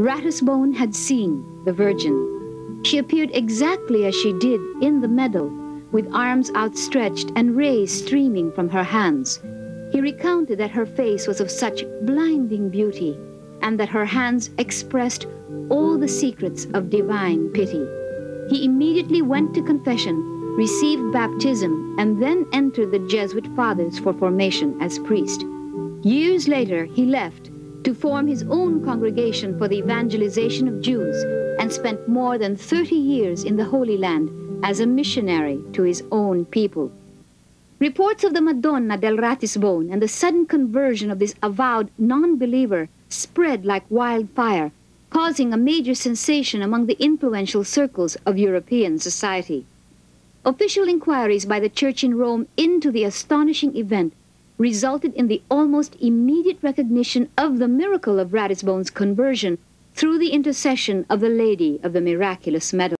Ratisbon had seen the Virgin. She appeared exactly as she did in the meadow, with arms outstretched and rays streaming from her hands. He recounted that her face was of such blinding beauty, and that her hands expressed all the secrets of divine pity. He immediately went to confession, received baptism, and then entered the Jesuit fathers for formation as priest. Years later, he left to form his own congregation for the evangelization of Jews, and spent more than 30 years in the Holy Land as a missionary to his own people. Reports of the Madonna del Ratisbon and the sudden conversion of this avowed non-believer spread like wildfire, causing a major sensation among the influential circles of European society. Official inquiries by the Church in Rome into the astonishing event resulted in the almost immediate recognition of the miracle of Ratisbon's conversion through the intercession of the Lady of the Miraculous Meadow.